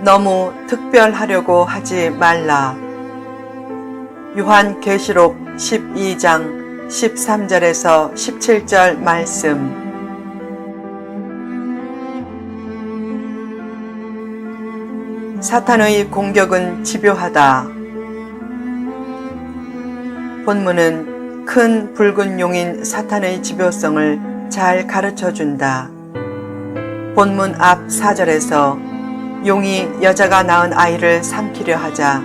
너무 특별하려고 하지 말라. 요한계시록 12장 13절에서 17절 말씀. 사탄의 공격은 집요하다. 본문은 큰 붉은 용인 사탄의 집요성을 잘 가르쳐준다. 본문 앞 4절에서 용이 여자가 낳은 아이를 삼키려 하자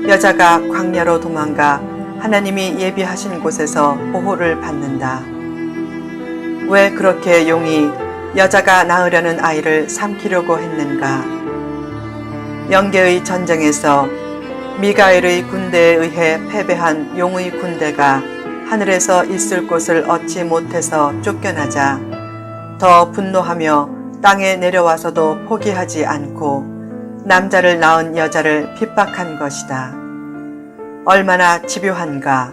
여자가 광야로 도망가 하나님이 예비하신 곳에서 보호를 받는다. 왜 그렇게 용이 여자가 낳으려는 아이를 삼키려고 했는가? 영계의 전쟁에서 미가엘의 군대에 의해 패배한 용의 군대가 하늘에서 있을 곳을 얻지 못해서 쫓겨나자 더 분노하며 땅에 내려와서도 포기하지 않고 남자를 낳은 여자를 핍박한 것이다. 얼마나 집요한가.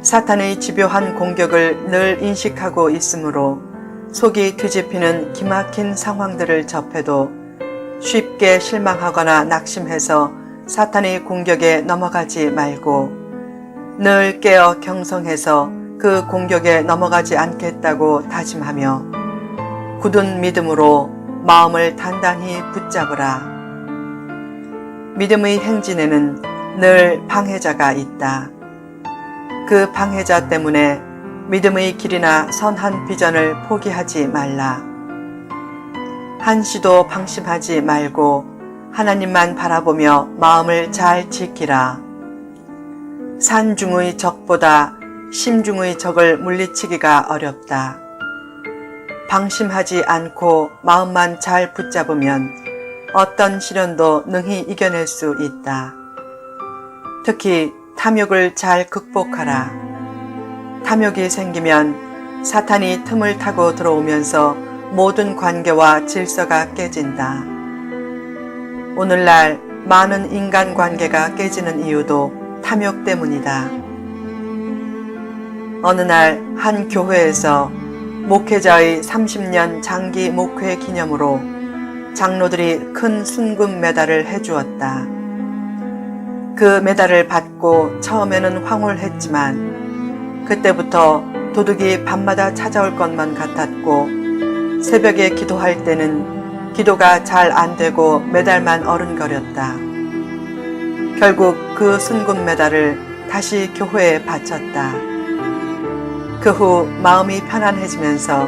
사탄의 집요한 공격을 늘 인식하고 있으므로 속이 뒤집히는 기막힌 상황들을 접해도 쉽게 실망하거나 낙심해서 사탄의 공격에 넘어가지 말고 늘 깨어 경성해서 그 공격에 넘어가지 않겠다고 다짐하며 굳은 믿음으로 마음을 단단히 붙잡으라. 믿음의 행진에는 늘 방해자가 있다. 그 방해자 때문에 믿음의 길이나 선한 비전을 포기하지 말라. 한시도 방심하지 말고 하나님만 바라보며 마음을 잘 지키라. 산중의 적보다 심중의 적을 물리치기가 어렵다. 방심하지 않고 마음만 잘 붙잡으면 어떤 시련도 능히 이겨낼 수 있다. 특히 탐욕을 잘 극복하라. 탐욕이 생기면 사탄이 틈을 타고 들어오면서 모든 관계와 질서가 깨진다. 오늘날 많은 인간관계가 깨지는 이유도 탐욕 때문이다. 어느 날 한 교회에서 목회자의 30년 장기 목회 기념으로 장로들이 큰 순금 메달을 해주었다. 그 메달을 받고 처음에는 황홀했지만 그때부터 도둑이 밤마다 찾아올 것만 같았고 새벽에 기도할 때는 기도가 잘 안 되고 메달만 어른거렸다. 결국 그 순금 메달을 다시 교회에 바쳤다. 그 후 마음이 편안해지면서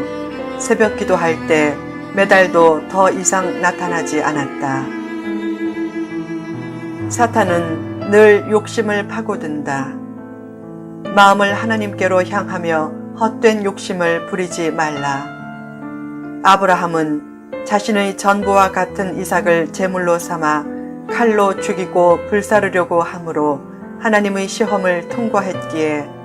새벽 기도할 때 메달도 더 이상 나타나지 않았다. 사탄은 늘 욕심을 파고든다. 마음을 하나님께로 향하며 헛된 욕심을 부리지 말라. 아브라함은 자신의 전부와 같은 이삭을 제물로 삼아 칼로 죽이고 불사르려고 함으로 하나님의 시험을 통과했기에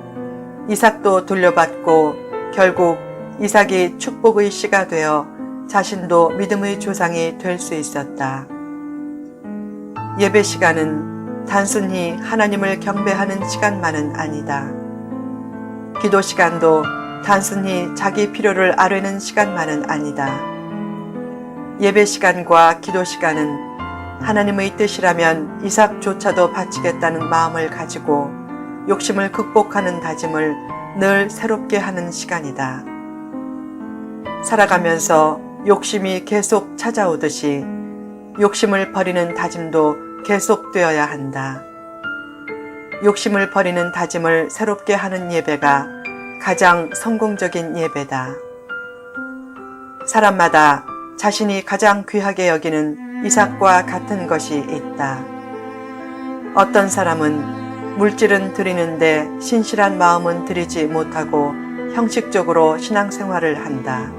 이삭도 돌려받고 결국 이삭이 축복의 씨가 되어 자신도 믿음의 조상이 될 수 있었다. 예배 시간은 단순히 하나님을 경배하는 시간만은 아니다. 기도 시간도 단순히 자기 필요를 아뢰는 시간만은 아니다. 예배 시간과 기도 시간은 하나님의 뜻이라면 이삭조차도 바치겠다는 마음을 가지고 욕심을 극복하는 다짐을 늘 새롭게 하는 시간이다. 살아가면서 욕심이 계속 찾아오듯이 욕심을 버리는 다짐도 계속되어야 한다. 욕심을 버리는 다짐을 새롭게 하는 예배가 가장 성공적인 예배다. 사람마다 자신이 가장 귀하게 여기는 이삭과 같은 것이 있다. 어떤 사람은 물질은 드리는데 신실한 마음은 드리지 못하고 형식적으로 신앙생활을 한다.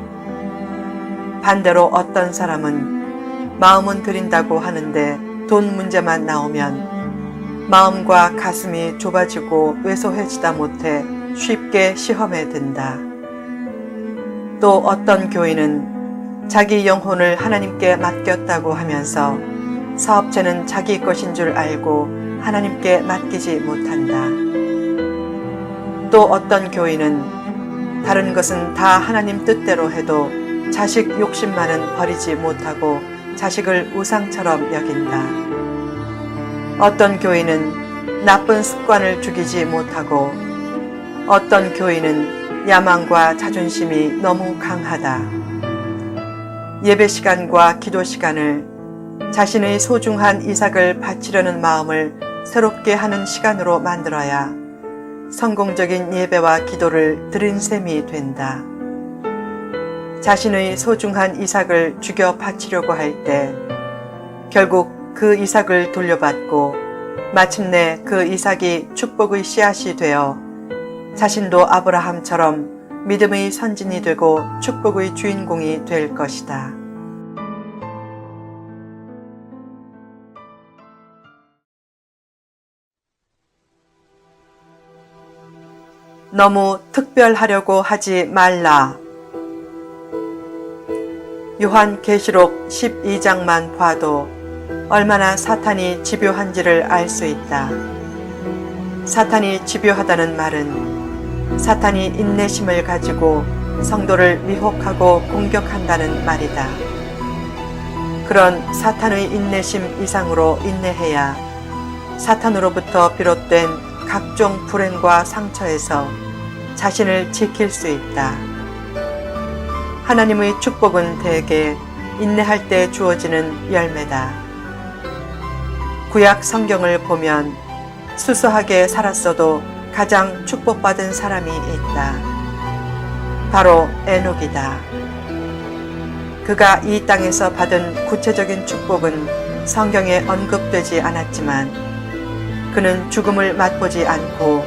반대로 어떤 사람은 마음은 드린다고 하는데 돈 문제만 나오면 마음과 가슴이 좁아지고 왜소해지다 못해 쉽게 시험에 든다. 또 어떤 교인은 자기 영혼을 하나님께 맡겼다고 하면서 사업체는 자기 것인 줄 알고 하나님께 맡기지 못한다. 또 어떤 교인은 다른 것은 다 하나님 뜻대로 해도 자식 욕심만은 버리지 못하고 자식을 우상처럼 여긴다. 어떤 교인은 나쁜 습관을 죽이지 못하고 어떤 교인은 야망과 자존심이 너무 강하다. 예배 시간과 기도 시간을 자신의 소중한 이삭을 바치려는 마음을 새롭게 하는 시간으로 만들어야 성공적인 예배와 기도를 드린 셈이 된다. 자신의 소중한 이삭을 죽여 바치려고 할 때 결국 그 이삭을 돌려받고 마침내 그 이삭이 축복의 씨앗이 되어 자신도 아브라함처럼 믿음의 선진이 되고 축복의 주인공이 될 것이다. 너무 특별하려고 하지 말라. 요한계시록 12장만 봐도 얼마나 사탄이 집요한지를 알 수 있다. 사탄이 집요하다는 말은 사탄이 인내심을 가지고 성도를 미혹하고 공격한다는 말이다. 그런 사탄의 인내심 이상으로 인내해야 사탄으로부터 비롯된 각종 불행과 상처에서 자신을 지킬 수 있다. 하나님의 축복은 대개 인내할 때 주어지는 열매다. 구약 성경을 보면 수수하게 살았어도 가장 축복받은 사람이 있다. 바로 에녹이다. 그가 이 땅에서 받은 구체적인 축복은 성경에 언급되지 않았지만 그는 죽음을 맛보지 않고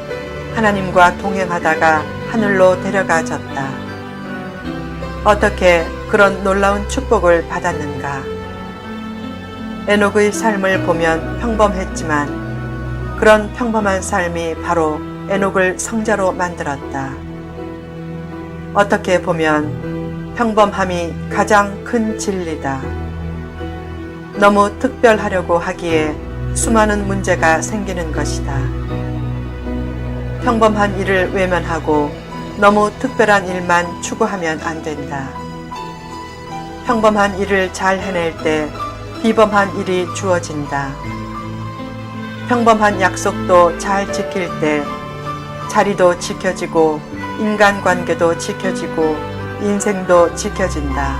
하나님과 동행하다가 하늘로 데려가졌다. 어떻게 그런 놀라운 축복을 받았는가? 에녹의 삶을 보면 평범했지만 그런 평범한 삶이 바로 에녹을 성자로 만들었다. 어떻게 보면 평범함이 가장 큰 진리다. 너무 특별하려고 하기에 수많은 문제가 생기는 것이다. 평범한 일을 외면하고 너무 특별한 일만 추구하면 안 된다. 평범한 일을 잘 해낼 때 비범한 일이 주어진다. 평범한 약속도 잘 지킬 때 자리도 지켜지고 인간관계도 지켜지고 인생도 지켜진다.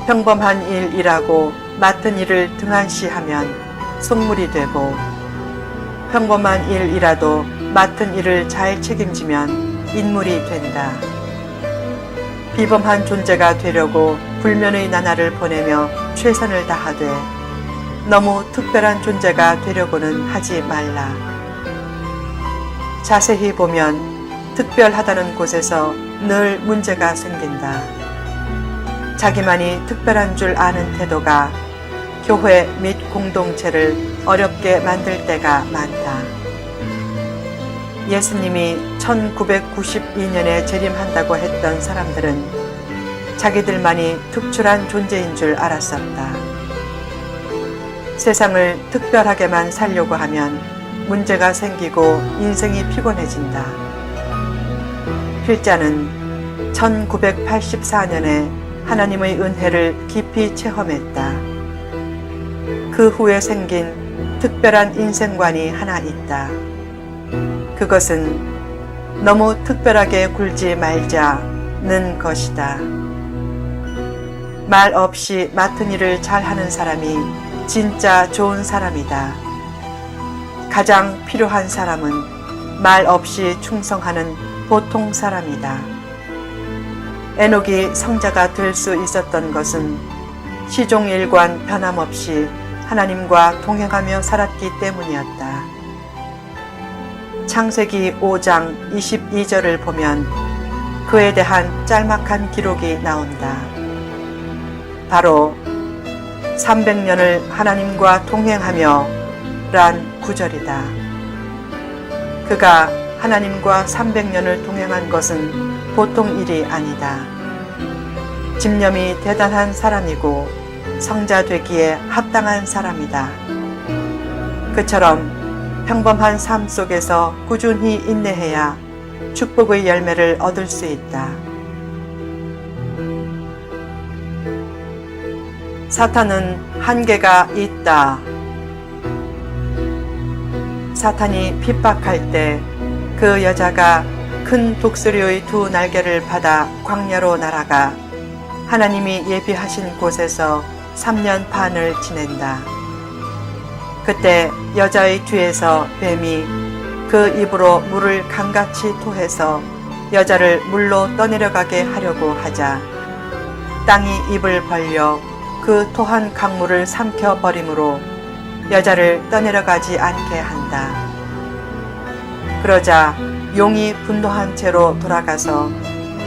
평범한 일이라고 맡은 일을 등한시하면 속물이 되고 평범한 일이라도 맡은 일을 잘 책임지면 인물이 된다. 비범한 존재가 되려고 불면의 나날을 보내며 최선을 다하되 너무 특별한 존재가 되려고는 하지 말라. 자세히 보면 특별하다는 곳에서 늘 문제가 생긴다. 자기만이 특별한 줄 아는 태도가 교회 및 공동체를 어렵게 만들 때가 많다. 예수님이 1992년에 재림한다고 했던 사람들은 자기들만이 특출한 존재인 줄 알았었다. 세상을 특별하게만 살려고 하면 문제가 생기고 인생이 피곤해진다. 필자는 1984년에 하나님의 은혜를 깊이 체험했다. 그 후에 생긴 특별한 인생관이 하나 있다. 그것은 너무 특별하게 굴지 말자는 것이다. 말 없이 맡은 일을 잘하는 사람이 진짜 좋은 사람이다. 가장 필요한 사람은 말 없이 충성하는 보통 사람이다. 에녹이 성자가 될 수 있었던 것은 시종일관 변함없이 하나님과 동행하며 살았기 때문이었다. 창세기 5장 22절을 보면 그에 대한 짤막한 기록이 나온다. 바로 300년을 하나님과 동행하며 란 구절이다. 그가 하나님과 300년을 동행한 것은 보통 일이 아니다. 집념이 대단한 사람이고 성자 되기에 합당한 사람이다. 그처럼 평범한 삶 속에서 꾸준히 인내해야 축복의 열매를 얻을 수 있다. 사탄은 한계가 있다. 사탄이 핍박할 때 그 여자가 큰 독수리의 두 날개를 받아 광야로 날아가 하나님이 예비하신 곳에서 3년 반을 지낸다. 그때 여자의 뒤에서 뱀이 그 입으로 물을 강같이 토해서 여자를 물로 떠내려가게 하려고 하자 땅이 입을 벌려 그 토한 강물을 삼켜버리므로 여자를 떠내려가지 않게 한다. 그러자 용이 분노한 채로 돌아가서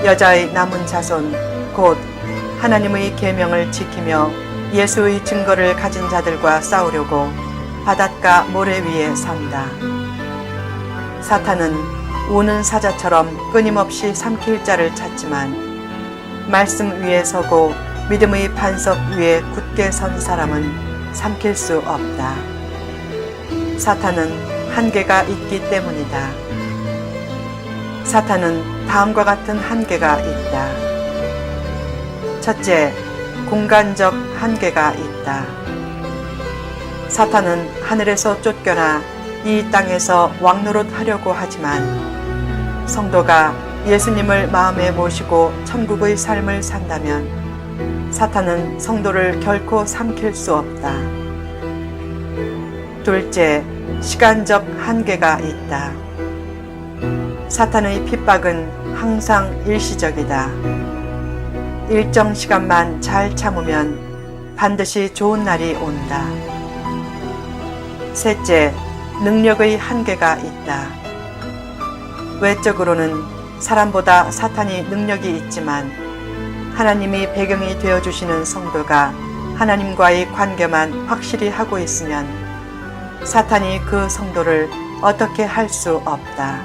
여자의 남은 자손 곧 하나님의 계명을 지키며 예수의 증거를 가진 자들과 싸우려고 바닷가 모래 위에 선다. 사탄은 우는 사자처럼 끊임없이 삼킬 자를 찾지만 말씀 위에 서고 믿음의 반석 위에 굳게 선 사람은 삼킬 수 없다. 사탄은 한계가 있기 때문이다. 사탄은 다음과 같은 한계가 있다. 첫째, 공간적 한계가 있다. 사탄은 하늘에서 쫓겨나 이 땅에서 왕노릇 하려고 하지만 성도가 예수님을 마음에 모시고 천국의 삶을 산다면 사탄은 성도를 결코 삼킬 수 없다. 둘째, 시간적 한계가 있다. 사탄의 핍박은 항상 일시적이다. 일정 시간만 잘 참으면 반드시 좋은 날이 온다. 셋째, 능력의 한계가 있다. 외적으로는 사람보다 사탄이 능력이 있지만 하나님이 배경이 되어주시는 성도가 하나님과의 관계만 확실히 하고 있으면 사탄이 그 성도를 어떻게 할 수 없다.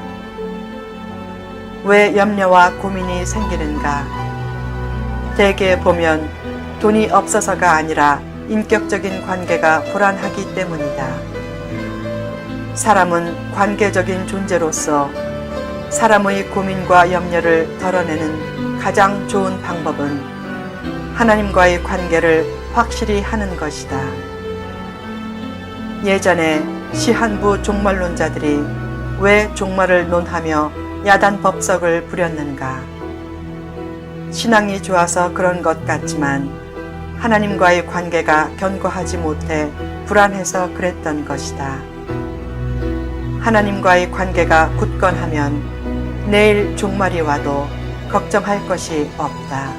왜 염려와 고민이 생기는가? 대개 보면 돈이 없어서가 아니라 인격적인 관계가 불안하기 때문이다. 사람은 관계적인 존재로서 사람의 고민과 염려를 덜어내는 가장 좋은 방법은 하나님과의 관계를 확실히 하는 것이다. 예전에 시한부 종말론자들이 왜 종말을 논하며 야단 법석을 부렸는가? 신앙이 좋아서 그런 것 같지만 하나님과의 관계가 견고하지 못해 불안해서 그랬던 것이다. 하나님과의 관계가 굳건하면 내일 종말이 와도 걱정할 것이 없다.